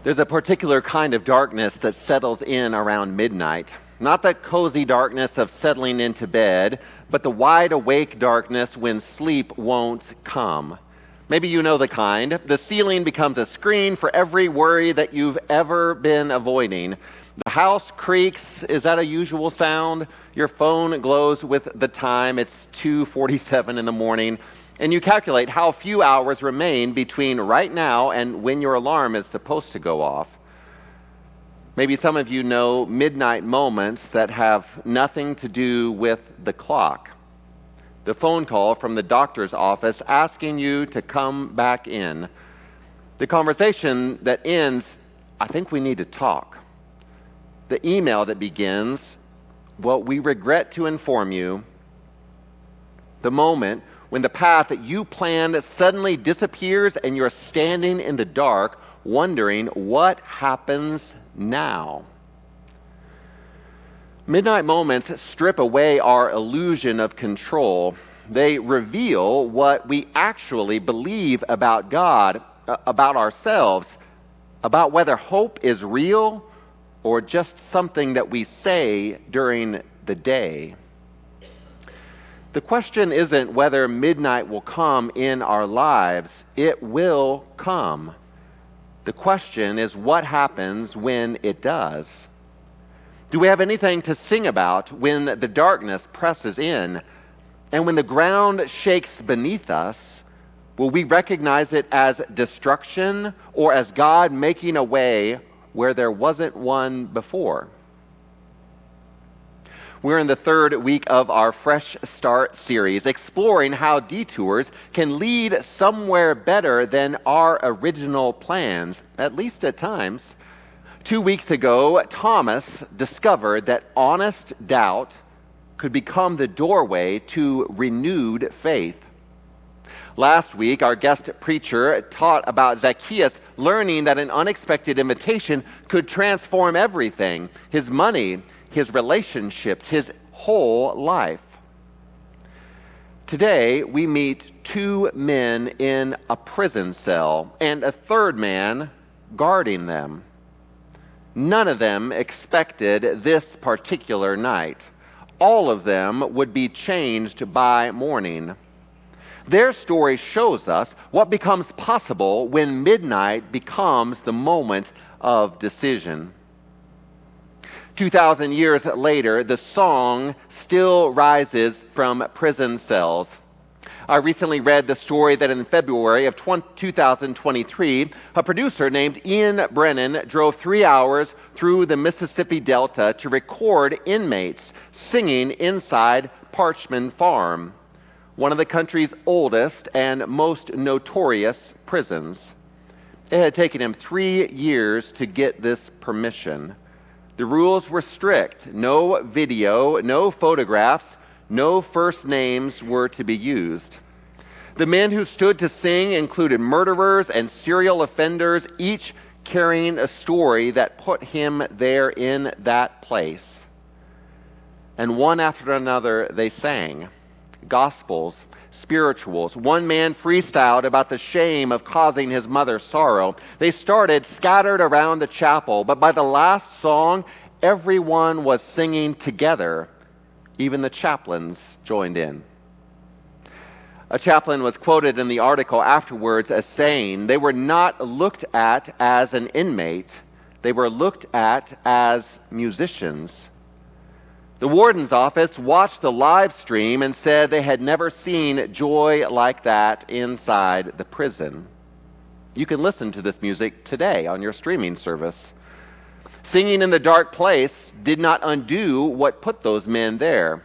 There's a particular kind of darkness that settles in around midnight. Not the cozy darkness of settling into bed, but the wide awake darkness when sleep won't come. Maybe you know the kind. The ceiling becomes a screen for every worry that you've ever been avoiding. The house creaks. Is that a usual sound? Your phone glows with the time. It's 2:47 in the morning. And you calculate how few hours remain between right now and when your alarm is supposed to go off. Maybe some of you know midnight moments that have nothing to do with the clock. The phone call from the doctor's office asking you to come back in. The conversation that ends, I think we need to talk. The email that begins, well, we regret to inform you. The moment when the path that you planned suddenly disappears and you're standing in the dark wondering what happens now. Midnight moments strip away our illusion of control. They reveal what we actually believe about God, about ourselves, about whether hope is real or just something that we say during the day. The question isn't whether midnight will come in our lives. It will come. The question is what happens when it does. Do we have anything to sing about when the darkness presses in? And when the ground shakes beneath us, will we recognize it as destruction or as God making a way where there wasn't one before? We're in the third week of our Fresh Start series, exploring how detours can lead somewhere better than our original plans, at least at times. 2 weeks ago, Thomas discovered that honest doubt could become the doorway to renewed faith. Last week, our guest preacher taught about Zacchaeus learning that an unexpected invitation could transform everything: his money, his relationships, his whole life. Today, we meet two men in a prison cell and a third man guarding them. None of them expected this particular night. All of them would be changed by morning. Their story shows us what becomes possible when midnight becomes the moment of decision. 2,000 years later, the song still rises from prison cells. I recently read the story that in February of 2023, a producer named Ian Brennan drove 3 hours through the Mississippi Delta to record inmates singing inside Parchman Farm, one of the country's oldest and most notorious prisons. It had taken him 3 years to get this permission. The rules were strict. No video, no photographs, no first names were to be used. The men who stood to sing included murderers and serial offenders, each carrying a story that put him there in that place. And one after another they sang. Gospels, spirituals. One man freestyled about the shame of causing his mother sorrow. They started scattered around the chapel, but by the last song, everyone was singing together. Even the chaplains joined in. A chaplain was quoted in the article afterwards as saying, "They were not looked at as an inmate. They were looked at as musicians." The warden's office watched the live stream and said they had never seen joy like that inside the prison. You can listen to this music today on your streaming service. Singing in the dark place did not undo what put those men there.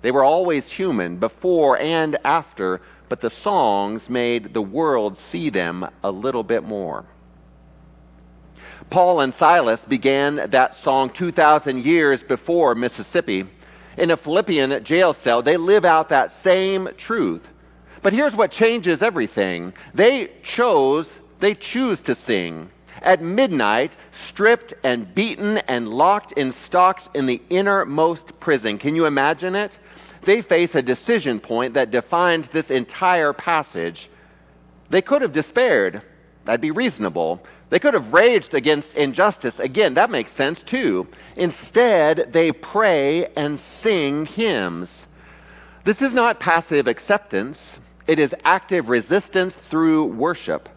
They were always human, before and after, but the songs made the world see them a little bit more. Paul and Silas began that song 2,000 years before Mississippi. In a Philippian jail cell, they live out that same truth. But here's what changes everything. They choose to sing. At midnight, stripped and beaten and locked in stocks in the innermost prison. Can you imagine it? They face a decision point that defines this entire passage. They could have despaired. That'd be reasonable. They could have raged against injustice. Again, that makes sense too. Instead, they pray and sing hymns. This is not passive acceptance. It is active resistance through worship.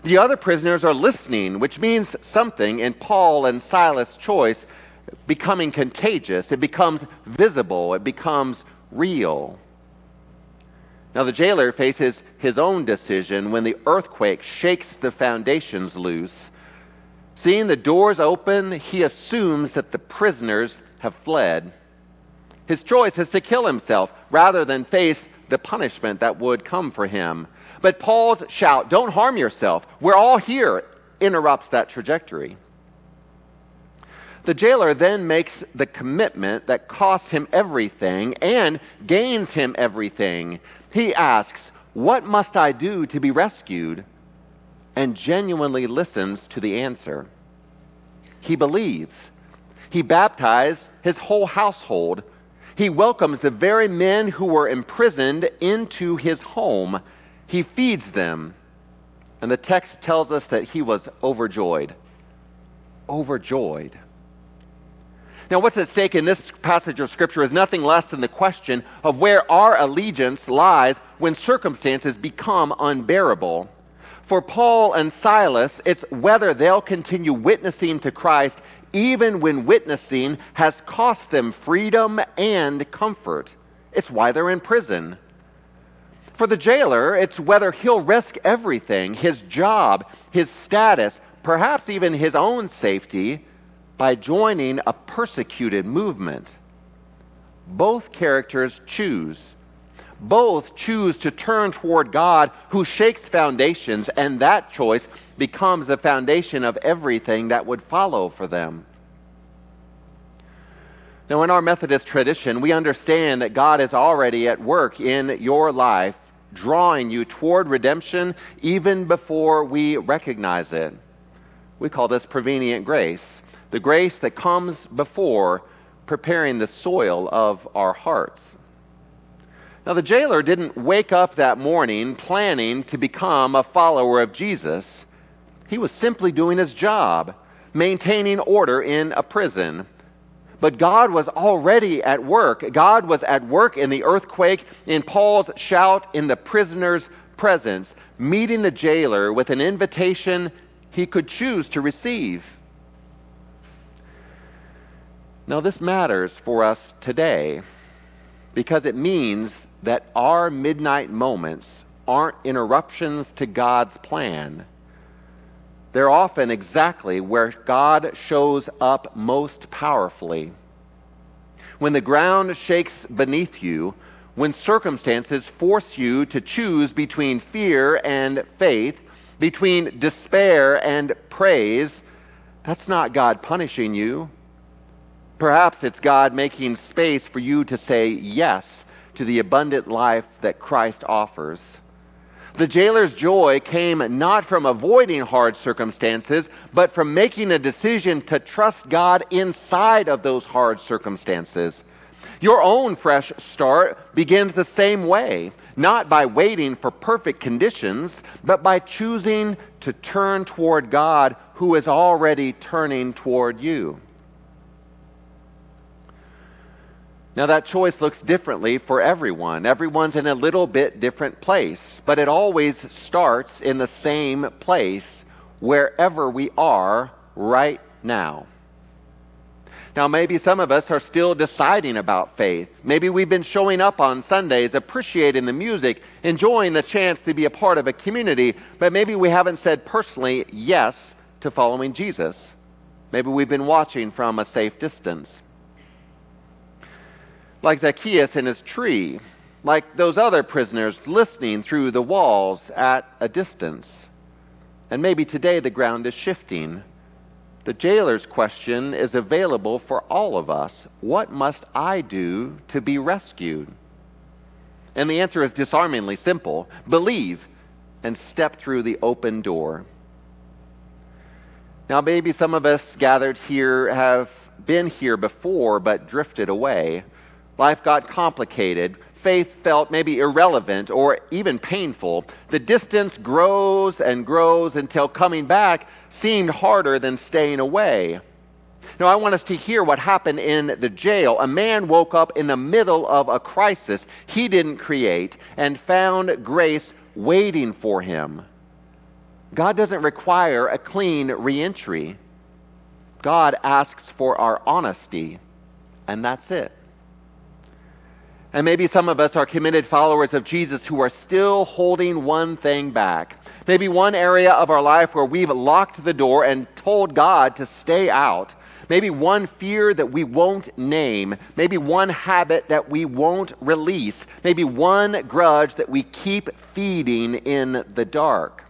The other prisoners are listening, which means something in Paul and Silas' choice becoming contagious. It becomes visible. It becomes real. Now the jailer faces his own decision when the earthquake shakes the foundations loose. Seeing the doors open, he assumes that the prisoners have fled. His choice is to kill himself rather than face the punishment that would come for him. But Paul's shout, "Don't harm yourself, we're all here," interrupts that trajectory. The jailer then makes the commitment that costs him everything and gains him everything. He asks, "What must I do to be rescued?" and genuinely listens to the answer. He believes. He baptized his whole household. He welcomes the very men who were imprisoned into his home. He feeds them. And the text tells us that he was overjoyed. Overjoyed. Now, what's at stake in this passage of Scripture is nothing less than the question of where our allegiance lies when circumstances become unbearable. For Paul and Silas, it's whether they'll continue witnessing to Christ even when witnessing has cost them freedom and comfort. It's why they're in prison. For the jailer, it's whether he'll risk everything, his job, his status, perhaps even his own safety, by joining a persecuted movement. Both characters choose. Both choose to turn toward God who shakes foundations, and that choice becomes the foundation of everything that would follow for them. Now, in our Methodist tradition, we understand that God is already at work in your life, drawing you toward redemption even before we recognize it. We call this prevenient grace. The grace that comes before preparing the soil of our hearts. Now, the jailer didn't wake up that morning planning to become a follower of Jesus. He was simply doing his job, maintaining order in a prison. But God was already at work. God was at work in the earthquake, in Paul's shout, in the prisoner's presence, meeting the jailer with an invitation he could choose to receive. Now, this matters for us today because it means that our midnight moments aren't interruptions to God's plan. They're often exactly where God shows up most powerfully. When the ground shakes beneath you, when circumstances force you to choose between fear and faith, between despair and praise, that's not God punishing you. Perhaps it's God making space for you to say yes to the abundant life that Christ offers. The jailer's joy came not from avoiding hard circumstances, but from making a decision to trust God inside of those hard circumstances. Your own fresh start begins the same way, not by waiting for perfect conditions, but by choosing to turn toward God who is already turning toward you. Now, that choice looks differently for everyone. Everyone's in a little bit different place, but it always starts in the same place, wherever we are right now. Now, maybe some of us are still deciding about faith. Maybe we've been showing up on Sundays, appreciating the music, enjoying the chance to be a part of a community, but maybe we haven't said personally yes to following Jesus. Maybe we've been watching from a safe distance. Like Zacchaeus in his tree, like those other prisoners listening through the walls at a distance. And maybe today the ground is shifting. The jailer's question is available for all of us. What must I do to be rescued? And the answer is disarmingly simple. Believe and step through the open door. Now, maybe some of us gathered here have been here before but drifted away. Life got complicated. faith felt maybe irrelevant or even painful, the distance grows and grows until coming back seemed harder than staying away. Now, I want us to hear what happened in the jail. A man woke up in the middle of a crisis he didn't create and found grace waiting for him. God doesn't require a clean reentry. God asks for our honesty, and that's it. And maybe some of us are committed followers of Jesus who are still holding one thing back. Maybe one area of our life where we've locked the door and told God to stay out. Maybe one fear that we won't name. Maybe one habit that we won't release. Maybe one grudge that we keep feeding in the dark.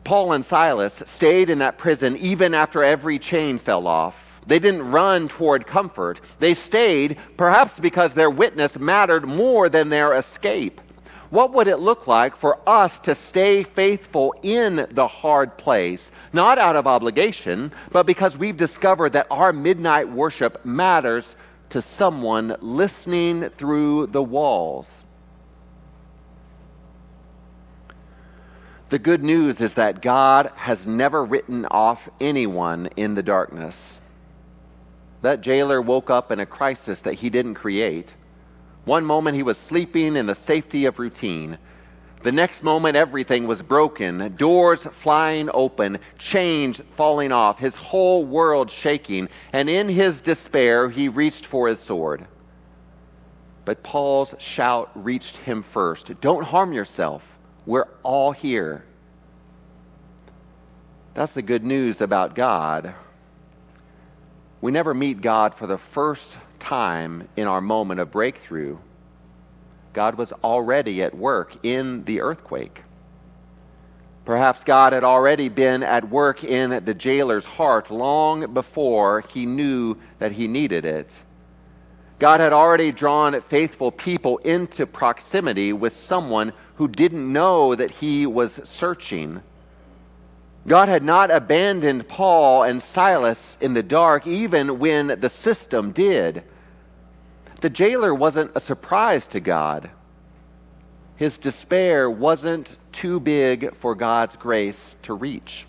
Paul and Silas stayed in that prison even after every chain fell off. They didn't run toward comfort. They stayed, perhaps because their witness mattered more than their escape. What would it look like for us to stay faithful in the hard place, not out of obligation, but because we've discovered that our midnight worship matters to someone listening through the walls? The good news is that God has never written off anyone in the darkness. That jailer woke up in a crisis that he didn't create. One moment he was sleeping in the safety of routine. The next moment everything was broken, doors flying open, chains falling off, his whole world shaking, and in his despair he reached for his sword. But Paul's shout reached him first. Don't harm yourself. We're all here. That's the good news about God. We never meet God for the first time in our moment of breakthrough. God was already at work in the earthquake. Perhaps God had already been at work in the jailer's heart long before he knew that he needed it. God had already drawn faithful people into proximity with someone who didn't know that he was searching. God had not abandoned Paul and Silas in the dark even when the system did. The jailer wasn't a surprise to God. His despair wasn't too big for God's grace to reach.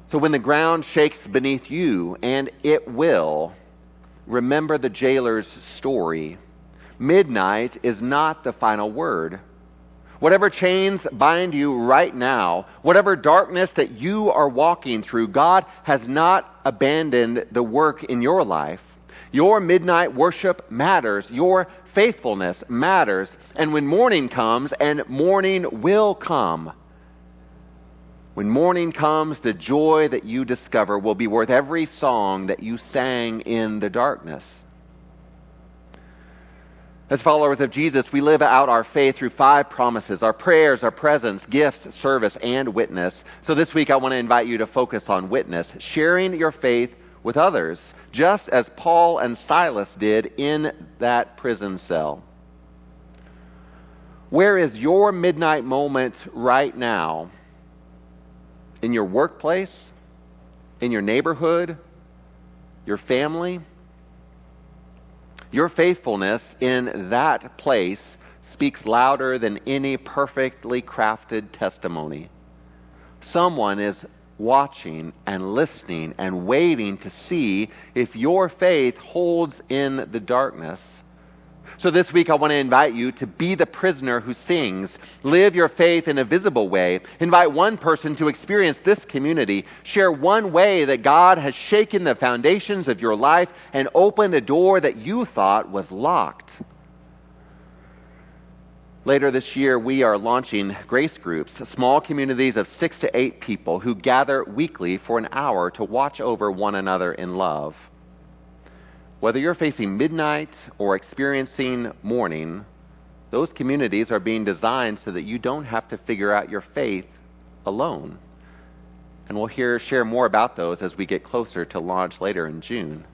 So when the ground shakes beneath you, and it will, remember the jailer's story. Midnight is not the final word. Whatever chains bind you right now, whatever darkness that you are walking through, God has not abandoned the work in your life. Your midnight worship matters. Your faithfulness matters. And when morning comes, and morning will come, when morning comes, the joy that you discover will be worth every song that you sang in the darkness. As followers of Jesus, we live out our faith through 5 promises: our prayers, our presence, gifts, service, and witness. So this week I want to invite you to focus on witness, sharing your faith with others, just as Paul and Silas did in that prison cell. Where is your midnight moment right now? In your workplace? In your neighborhood? Your family? Your faithfulness in that place speaks louder than any perfectly crafted testimony. Someone is watching and listening and waiting to see if your faith holds in the darkness. So this week I want to invite you to be the prisoner who sings. Live your faith in a visible way. Invite one person to experience this community. Share one way that God has shaken the foundations of your life and opened a door that you thought was locked. Later this year, we are launching grace groups, small communities of 6 to 8 people who gather weekly for an hour to watch over one another in love. Whether you're facing midnight or experiencing morning, those communities are being designed so that you don't have to figure out your faith alone. And we'll share more about those as we get closer to launch later in June.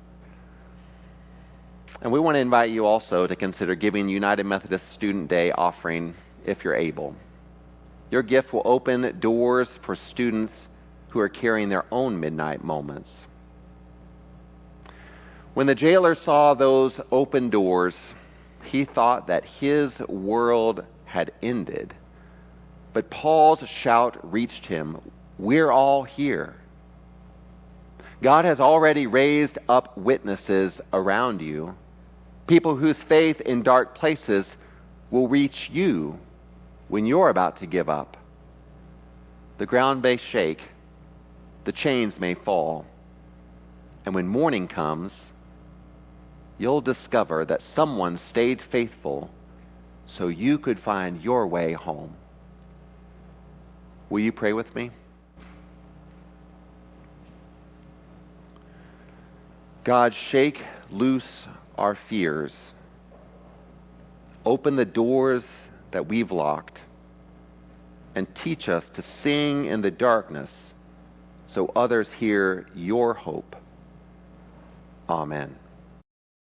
And we want to invite you also to consider giving United Methodist Student Day offering if you're able. Your gift will open doors for students who are carrying their own midnight moments. When the jailer saw those open doors, he thought that his world had ended. But Paul's shout reached him, "We're all here." God has already raised up witnesses around you, people whose faith in dark places will reach you when you're about to give up. The ground may shake, the chains may fall, and when morning comes, you'll discover that someone stayed faithful so you could find your way home. Will you pray with me? God, shake loose our fears. Open the doors that we've locked and teach us to sing in the darkness so others hear your hope. Amen.